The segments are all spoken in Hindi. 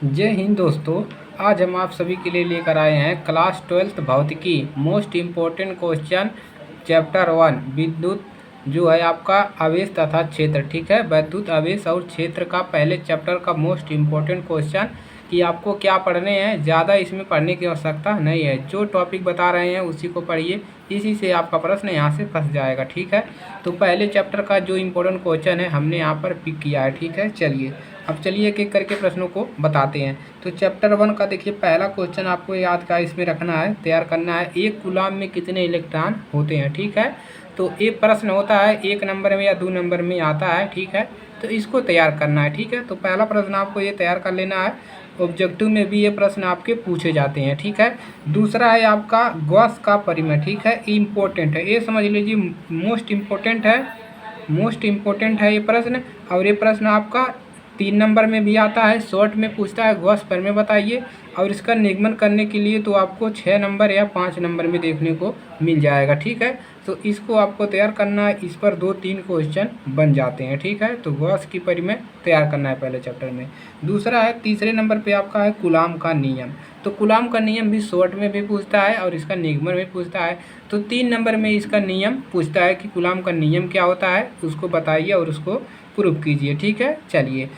जय हिंद दोस्तों। आज हम आप सभी के लिए लेकर आए हैं क्लास 12th भौतिकी मोस्ट इम्पोर्टेंट क्वेश्चन चैप्टर 1 विद्युत जो है आपका आवेश तथा क्षेत्र। ठीक है, विद्युत आवेश और क्षेत्र का पहले चैप्टर का मोस्ट इम्पोर्टेंट क्वेश्चन कि आपको क्या पढ़ने हैं। ज़्यादा इसमें पढ़ने की आवश्यकता नहीं है, जो टॉपिक बता रहे हैं उसी को पढ़िए, इसी से आपका प्रश्न यहाँ से फंस जाएगा। ठीक है, तो पहले चैप्टर का जो इम्पोर्टेंट क्वेश्चन है हमने यहाँ पर पिक किया है। ठीक है, चलिए अब चलिए एक एक करके प्रश्नों को बताते हैं। तो चैप्टर 1 का देखिए पहला क्वेश्चन आपको याद का इसमें रखना है, तैयार करना है। एक कूलाम में कितने इलेक्ट्रॉन होते हैं। ठीक है, तो एक प्रश्न होता है 1 नंबर में या 2 नंबर में आता है। ठीक है, तो इसको तैयार करना है। ठीक है, तो पहला प्रश्न आपको ये तैयार कर लेना है। ऑब्जेक्टिव में भी ये प्रश्न आपके पूछे जाते हैं। ठीक है, दूसरा है आपका गॉस का परिमेय। ठीक है, इम्पोर्टेंट है, ये समझ लीजिए मोस्ट इम्पोर्टेंट है, मोस्ट इम्पोर्टेंट है ये प्रश्न। और ये प्रश्न आपका 3 नंबर में भी आता है, शॉर्ट में पूछता है गॉस परिमेय बताइए। और इसका निगमन करने के लिए तो आपको 6 नंबर या 5 नंबर में देखने को मिल जाएगा। ठीक है, तो इसको आपको तैयार करना है, इस पर 2-3 क्वेश्चन बन जाते हैं। ठीक है, तो गॉस की परिमेय तैयार करना है पहले चैप्टर में। दूसरा है तीसरे नंबर पे आपका है कूलाम का नियम। तो कूलाम का नियम भी शॉर्ट में भी पूछता है और इसका निगमन में पूछता है। तो 3 नंबर में इसका नियम पूछता है कि कूलाम का नियम क्या होता है, उसको बताइए और उसको प्रूव कीजिए। ठीक है, चलिए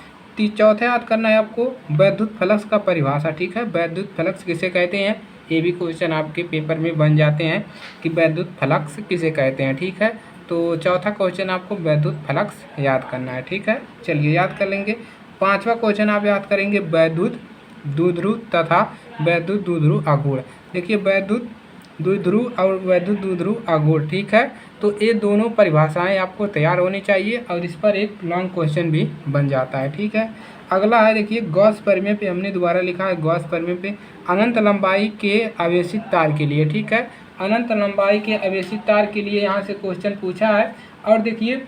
चौथा याद करना है आपको वैद्युत फ्लक्स का परिभाषा। ठीक है, वैद्युत फ्लक्स किसे कहते हैं, ये भी क्वेश्चन आपके पेपर में बन जाते हैं कि वैद्युत फ्लक्स किसे कहते हैं। ठीक है, तो चौथा क्वेश्चन आपको वैद्युत फ्लक्स याद करना है। ठीक है, चलिए याद कर लेंगे। पांचवा क्वेश्चन आप याद करेंगे वैद्युत द्विध्रुव तथा वैद्युत द्विध्रुव आघूर्ण। देखिए वैद्युत द्विध्रुव और वैद्युत द्विध्रुव आघूर्ण। ठीक है, तो ये दोनों परिभाषाएं आपको तैयार होनी चाहिए और इस पर एक लॉन्ग क्वेश्चन भी बन जाता है। ठीक है, अगला है देखिए गॉस परिमेय पे हमने दोबारा लिखा है गॉस परिमेय पे अनंत लंबाई के आवेशित तार के लिए। ठीक है, अनंत लंबाई के आवेशित तार के लिए यहाँ से क्वेश्चन पूछा है। और देखिए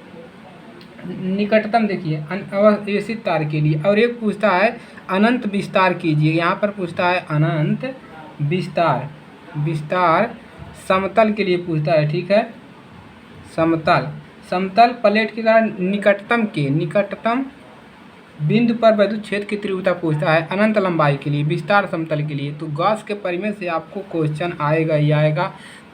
निकटतम देखिए आवेशित तार के लिए, और एक पूछता है अनंत विस्तार कीजिए। यहाँ पर पूछता है अनंत विस्तार, विस्तार समतल के लिए पूछता है। ठीक है, समतल, समतल प्लेट के कारण निकटतम बिंदु पर विद्युत क्षेत्र की तीव्रता पूछता है अनंत लंबाई के लिए, विस्तार समतल के लिए। तो गॉस के परिमेय से आपको क्वेश्चन आएगा ही आएगा,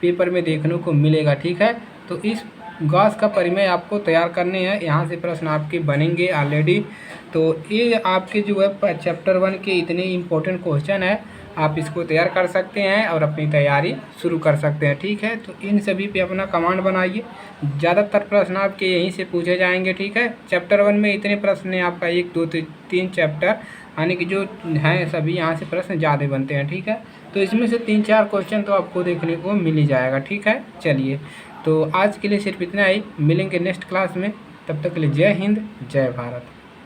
पेपर में देखने को मिलेगा। ठीक है, तो इस गॉस का परिमेय आपको तैयार करने हैं, यहाँ से प्रश्न आपके बनेंगे ऑलरेडी। तो ये आपके जो है चैप्टर 1 के इतने इम्पोर्टेंट क्वेश्चन है, आप इसको तैयार कर सकते हैं और अपनी तैयारी शुरू कर सकते हैं। ठीक है, तो इन सभी पे अपना कमांड बनाइए, ज़्यादातर प्रश्न आपके यहीं से पूछे जाएंगे। ठीक है, चैप्टर 1 में इतने प्रश्न हैं, आपका 1 2 3 चैप्टर यानी कि जो हैं सभी यहाँ से प्रश्न ज़्यादा बनते हैं। ठीक है, तो इसमें से 3-4 क्वेश्चन तो आपको देखने को मिल ही जाएगा। ठीक है, चलिए तो आज के लिए सिर्फ इतना ही, मिलेंगे नेक्स्ट क्लास में, तब तक के लिए जय हिंद जय भारत।